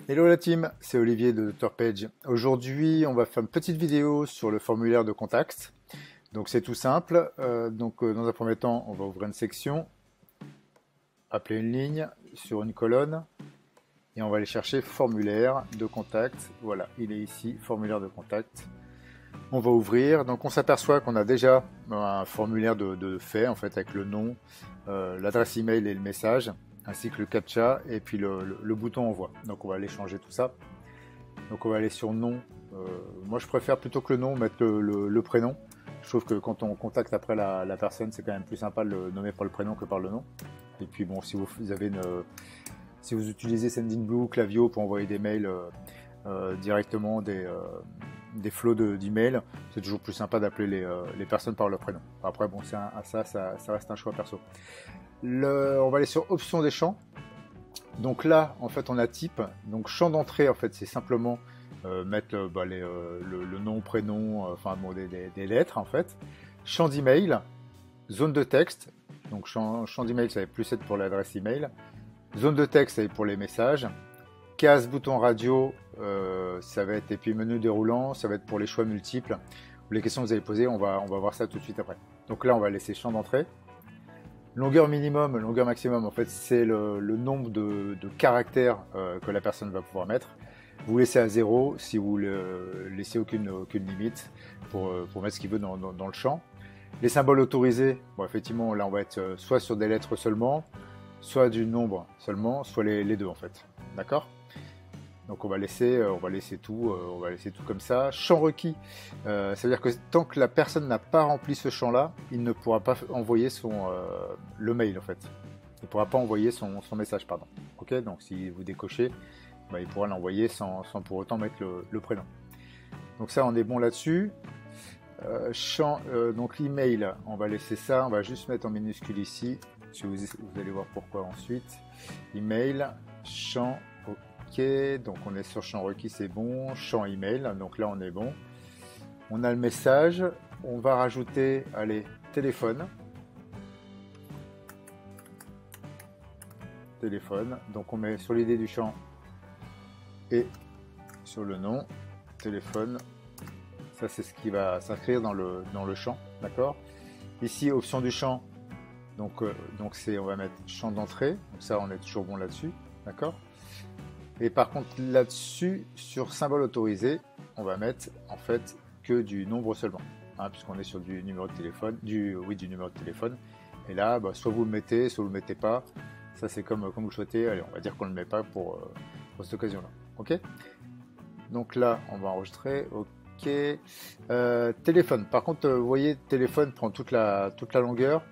Hello la team, c'est Olivier de Dr Page. Aujourd'hui, on va faire une petite vidéo sur le formulaire de contact. Donc c'est tout simple. Dans un premier temps, on va ouvrir une section, appeler une ligne sur une colonne et on va aller chercher formulaire de contact. Voilà, il est ici, formulaire de contact. On va ouvrir. Donc on s'aperçoit qu'on a déjà un formulaire de fait en fait avec le nom, l'adresse email et le message, ainsi que le captcha et puis le bouton envoi. Donc on va aller changer tout ça. Donc on va aller sur nom. Moi je préfère plutôt que le nom mettre le prénom. Je trouve que quand on contacte après la personne, c'est quand même plus sympa de le nommer par le prénom que par le nom. Et puis bon, si vous avez si vous utilisez Sendinblue, Klaviyo pour envoyer des mails directement des flots d'emails, c'est toujours plus sympa d'appeler les personnes par leur prénom. Après bon, ça reste un choix perso. On va aller sur options des champs. Donc là, en fait, on a type. Donc champ d'entrée, en fait, c'est simplement mettre le nom, prénom, enfin bon, des lettres, en fait. Champ d'email, zone de texte. Donc champ d'email, ça va plus être pour l'adresse email. Zone de texte, ça va être pour les messages. Case bouton radio, ça va être, et puis menu déroulant, ça va être pour les choix multiples. Les questions que vous avez posées, on va voir ça tout de suite après. Donc là, on va laisser champ d'entrée. Longueur minimum, longueur maximum, en fait, c'est le nombre de caractères que la personne va pouvoir mettre. Vous laissez à 0 si vous ne laissez aucune limite pour mettre ce qu'il veut dans le champ. Les symboles autorisés, bon, effectivement, là, on va être soit sur des lettres seulement, soit du nombre seulement, soit les deux, en fait. D'accord ? Donc on va laisser tout comme ça. Champ requis, ça veut dire que tant que la personne n'a pas rempli ce champ-là, il ne pourra pas envoyer le mail en fait. Il ne pourra pas envoyer son message, pardon. Ok, donc si vous décochez, bah, il pourra l'envoyer sans pour autant mettre le prénom. Donc ça, on est bon là-dessus. Donc l'email, on va laisser ça, on va juste mettre en minuscule ici. Vous allez voir pourquoi ensuite. Email, champ. Ok, donc on est sur champ requis, c'est bon. Champ email, donc là on est bon. On a le message. On va rajouter, allez, téléphone. Téléphone. Donc on met sur l'idée du champ et sur le nom. Téléphone. Ça c'est ce qui va s'inscrire dans le champ, d'accord. Ici, option du champ. Donc on va mettre champ d'entrée. Donc ça, on est toujours bon là-dessus, d'accord. Et par contre, là-dessus, sur symbole autorisé, on va mettre en fait que du nombre seulement, hein, puisqu'on est sur du numéro de téléphone, du numéro de téléphone. Et là, bah, soit vous le mettez, soit vous le mettez pas. Ça, c'est comme vous le souhaitez. Allez, on va dire qu'on le met pas pour cette occasion-là. Ok. Donc là, on va enregistrer. Ok. Téléphone. Par contre, vous voyez, téléphone prend toute la longueur.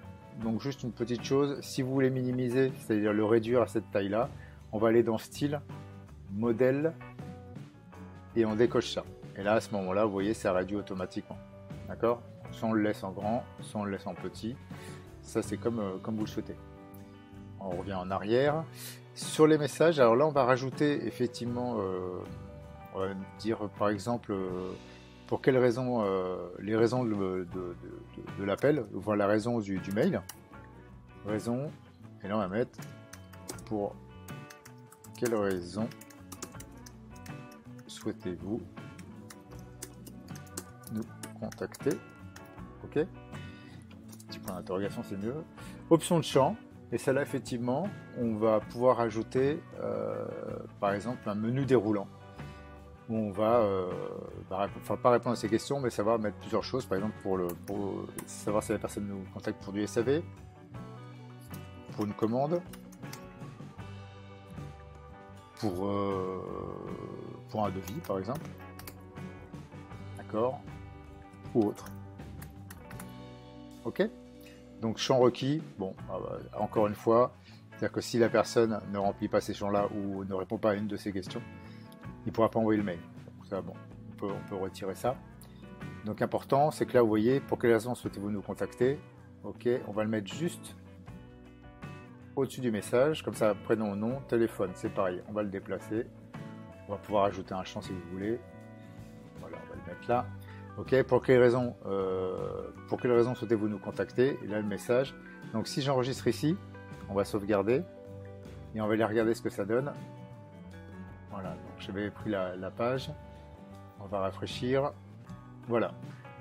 Donc juste une petite chose, si vous voulez minimiser, c'est-à-dire le réduire à cette taille-là, on va aller dans style, modèle, et on décoche ça. Et là, à ce moment-là, vous voyez, ça réduit automatiquement. D'accord? Soit on le laisse en grand, soit on le laisse en petit. Ça, c'est comme vous le souhaitez. On revient en arrière. Sur les messages, alors là, on va rajouter effectivement, on va dire par exemple, pour quelles raisons, les raisons de l'appel, enfin la raison du mail. Raison, et là on va mettre pour quelle raison souhaitez-vous nous contacter. Ok. Petit point d'interrogation, c'est mieux. Option de champ, et celle-là effectivement, on va pouvoir ajouter par exemple un menu déroulant. Où on va pas répondre à ces questions, mais savoir mettre plusieurs choses, par exemple pour savoir si la personne nous contacte pour du SAV, pour une commande, pour un devis par exemple, d'accord, ou autre. Ok. Donc champ requis, bon, encore une fois, c'est-à-dire que si la personne ne remplit pas ces champs-là ou ne répond pas à une de ces questions, il ne pourra pas envoyer le mail. Donc ça, bon, on peut retirer ça. Donc important, c'est que là, vous voyez, pour quelle raison souhaitez-vous nous contacter? Ok, on va le mettre juste au-dessus du message, comme ça, prénom, nom, téléphone, c'est pareil, on va le déplacer. On va pouvoir ajouter un champ si vous voulez. Voilà, on va le mettre là. Ok, pour quelle raison souhaitez-vous nous contacter? Et là, le message. Donc si j'enregistre ici, on va sauvegarder et on va aller regarder ce que ça donne. Voilà, donc j'avais pris la page. On va rafraîchir. Voilà.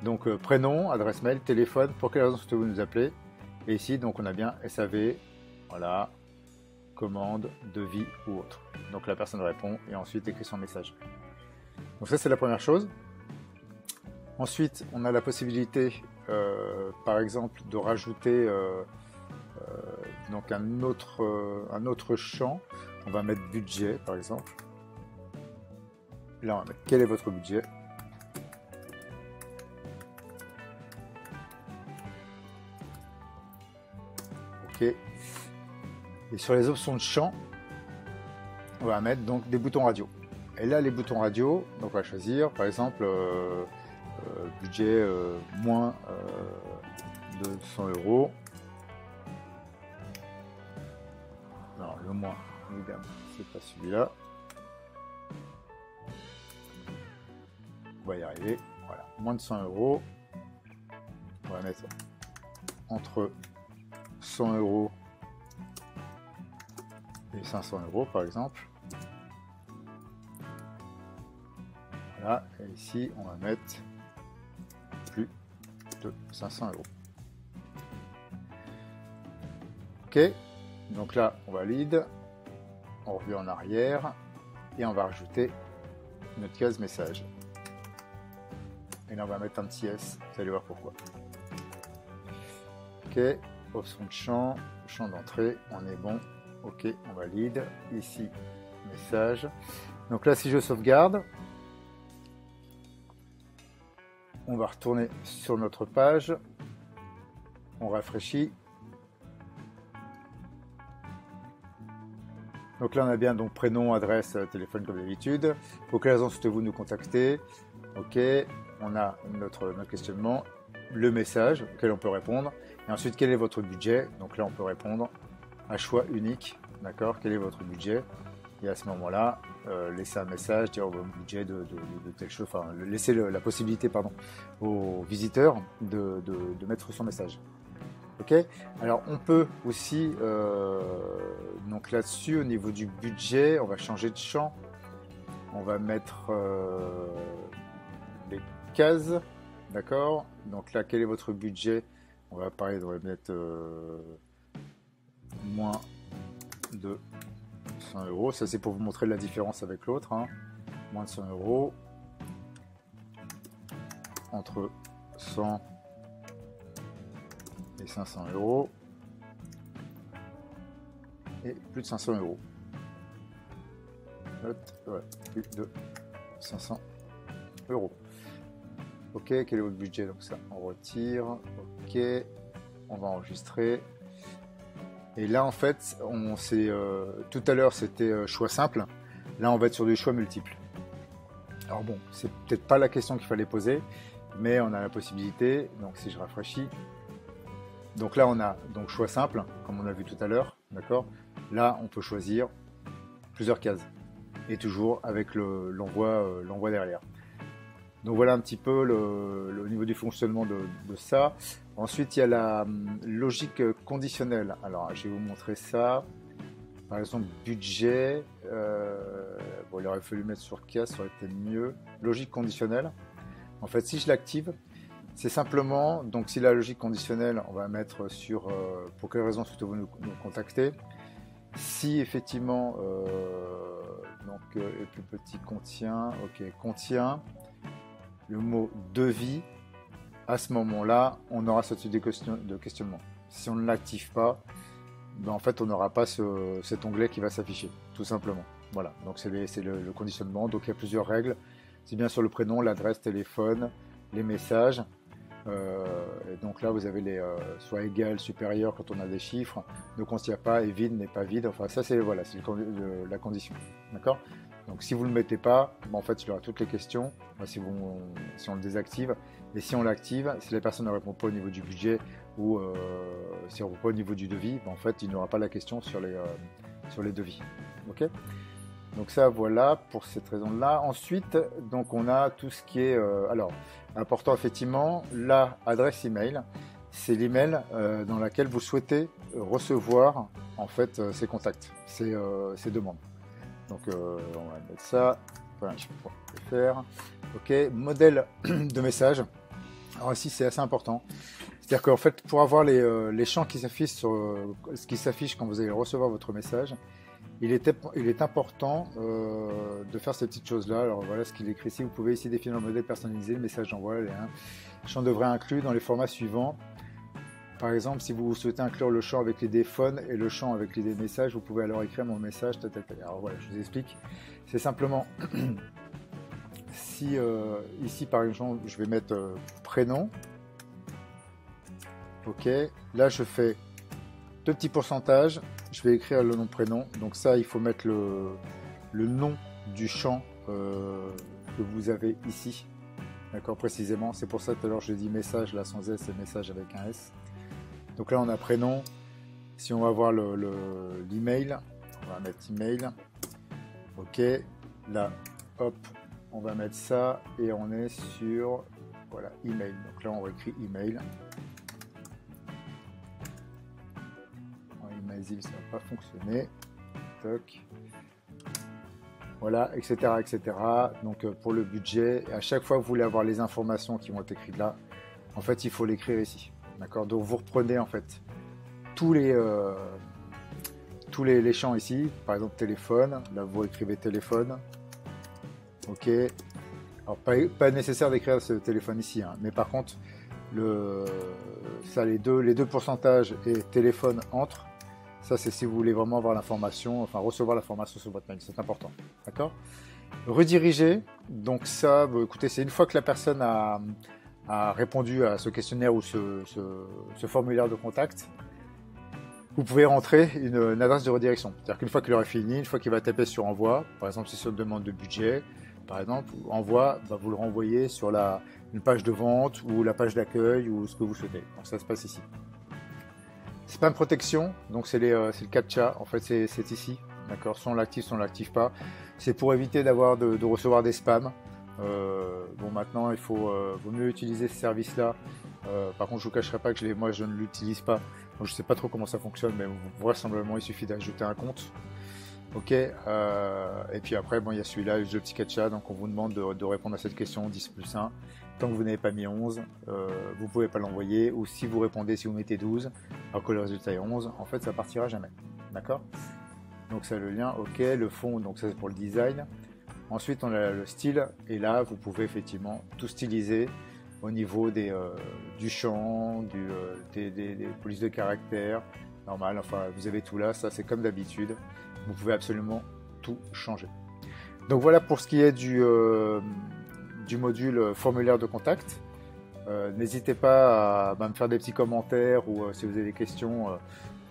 Donc prénom, adresse mail, téléphone, pour quelle raison souhaitez-vous nous appeler? Et ici, donc on a bien SAV, voilà, commande, devis ou autre. Donc la personne répond et ensuite écrit son message. Donc ça, c'est la première chose. Ensuite, on a la possibilité, par exemple, de rajouter donc un autre champ. On va mettre budget, par exemple. Là, on va mettre quel est votre budget. OK. Et sur les options de champ, on va mettre donc des boutons radio. Et là, les boutons radio, donc on va choisir, par exemple, budget moins de 100 euros. Non, le moins, évidemment, c'est pas celui-là. On va y arriver. Voilà, moins de 100 euros. On va mettre entre 100 euros et 500 euros, par exemple. Voilà, et ici, on va mettre plus de 500 euros. OK, donc là, on valide. On revient en arrière et on va rajouter notre case message. Et là, on va mettre un petit S, vous allez voir pourquoi. OK, option de champ, champ d'entrée, on est bon. OK, on valide. Ici, message. Donc là, si je sauvegarde, on va retourner sur notre page. On rafraîchit. Donc là, on a bien donc prénom, adresse, téléphone comme d'habitude. Pour quelle raison souhaitez-vous nous contacter? OK, on a notre questionnement, le message auquel on peut répondre. Et ensuite, quel est votre budget? Donc là, on peut répondre à choix unique. D'accord, quel est votre budget? Et à ce moment-là, laisser un message, dire votre budget de telle chose, enfin, laisser la possibilité pardon, au visiteur de mettre son message. OK, alors on peut aussi, donc là-dessus, au niveau du budget, on va changer de champ. On va mettre les cases. D'accord, donc là, quel est votre budget? On va parler, on va mettre moins de 100 euros. Ça, c'est pour vous montrer la différence avec l'autre. Hein. Moins de 100 euros. Entre 100 et 500 euros. Et plus de 500 euros. Ouais, plus de 500 euros. OK, quel est votre budget? Donc ça, on retire. OK, on va enregistrer. Et là, en fait, tout à l'heure, c'était choix simple. Là, on va être sur des choix multiples. Alors bon, c'est peut-être pas la question qu'il fallait poser, mais on a la possibilité. Donc, si je rafraîchis, donc là, on a donc choix simple, comme on a vu tout à l'heure, d'accord. Là, on peut choisir plusieurs cases et toujours avec l'envoi derrière. Donc voilà un petit peu le niveau du fonctionnement de ça. Ensuite, il y a la logique conditionnelle. Alors, je vais vous montrer ça. Par exemple, budget. Bon, il aurait fallu mettre sur case, ça aurait été mieux. Logique conditionnelle. En fait, si je l'active, c'est simplement, donc si la logique conditionnelle, on va mettre sur pour quelle raison souhaitez-vous nous contacter. Si effectivement, donc et plus petit contient, OK, contient le mot devis, à ce moment-là, on aura ce type de questionnement. Si on ne l'active pas, ben en fait, on n'aura pas cet onglet qui va s'afficher, tout simplement. Voilà, donc c'est le conditionnement. Donc il y a plusieurs règles. C'est bien sur le prénom, l'adresse, téléphone, les messages. Et donc là, vous avez les soit égal, supérieur quand on a des chiffres, ne contient pas et vide n'est pas vide. Enfin, ça, c'est voilà, c'est la condition. D'accord? Donc si vous ne le mettez pas, ben, en fait, il y aura toutes les questions si on le désactive. Et si on l'active, si la personne ne répond pas au niveau du budget ou si on ne répond pas au niveau du devis, ben, en fait, il n'y aura pas la question sur les devis. OK? Donc ça, voilà, pour cette raison-là. Ensuite, donc on a tout ce qui est... alors, important effectivement, la adresse email, c'est l'email dans laquelle vous souhaitez recevoir en fait ces contacts, ces demandes. Donc on va mettre ça. Voilà, je peux le faire. Ok, modèle de message. Alors ici c'est assez important. C'est-à-dire qu'en fait pour avoir les champs qui s'affichent sur ce qui s'affiche quand vous allez recevoir votre message, il est important de faire ces petites choses-là. Alors voilà ce qu'il écrit ici. Vous pouvez ici définir le modèle personnalisé, le message d'envoi, les champs devraient inclure dans les formats suivants. Par exemple, si vous souhaitez inclure le champ avec l'idée phone et le champ avec l'idée message, vous pouvez alors écrire mon message. Alors voilà, je vous explique. C'est simplement si ici par exemple, je vais mettre prénom. Ok, là je fais 2 petits pourcentages. Je vais écrire le nom prénom. Donc ça, il faut mettre le nom du champ que vous avez ici. D'accord, précisément. C'est pour ça tout à l'heure je dis message là sans S et message avec un S. Donc là on a prénom. Si on va voir l'email, on va mettre email. Ok, là hop, on va mettre ça et on est sur voilà email. Donc là on écrit email. Email, ça va pas fonctionner. Toc. Voilà, etc., etc. Donc pour le budget, à chaque fois que vous voulez avoir les informations qui vont être écrites là, en fait il faut l'écrire ici. D'accord. Donc vous reprenez en fait tous les champs ici, par exemple téléphone, là vous écrivez téléphone. Ok. Alors pas nécessaire d'écrire ce téléphone ici, hein, mais par contre les deux pourcentages et téléphone entre. Ça, c'est si vous voulez vraiment avoir l'information, enfin recevoir l'information sur votre mail, c'est important. D'accord. Rediriger, donc ça, écoutez, c'est une fois que la personne a répondu à ce questionnaire ou ce formulaire de contact, vous pouvez rentrer une adresse de redirection. C'est-à-dire qu'une fois qu'il aura fini, une fois qu'il va taper sur envoi, par exemple, si c'est une demande de budget, par exemple, envoi, vous le renvoyez sur une page de vente ou la page d'accueil ou ce que vous souhaitez. Donc ça se passe ici. Spam protection, donc c'est le CAPTCHA, en fait c'est ici, d'accord, soit on l'active, soit on l'active pas. C'est pour éviter de recevoir des spams. Bon maintenant vaut mieux utiliser ce service-là. Par contre je vous cacherai pas que moi je ne l'utilise pas, donc je sais pas trop comment ça fonctionne, mais vraisemblablement il suffit d'ajouter un compte. Ok, et puis après bon il y a celui-là, le petit CAPTCHA, donc on vous demande de répondre à cette question 10+1. Tant que vous n'avez pas mis 11, vous ne pouvez pas l'envoyer, ou si vous répondez, si vous mettez 12, alors que le résultat est 11, en fait ça partira jamais. D'accord. Donc c'est le lien, ok, le fond, donc ça c'est pour le design. Ensuite on a le style, et là vous pouvez effectivement tout styliser au niveau du champ, des polices de caractère, normal, enfin vous avez tout là, ça c'est comme d'habitude, vous pouvez absolument tout changer. Donc voilà pour ce qui est du module formulaire de contact. N'hésitez pas à me faire des petits commentaires ou si vous avez des questions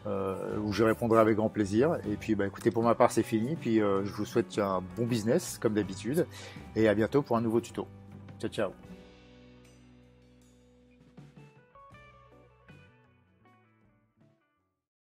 où je répondrai avec grand plaisir. Et puis écoutez, pour ma part c'est fini, puis je vous souhaite un bon business comme d'habitude et à bientôt pour un nouveau tuto. Ciao ciao.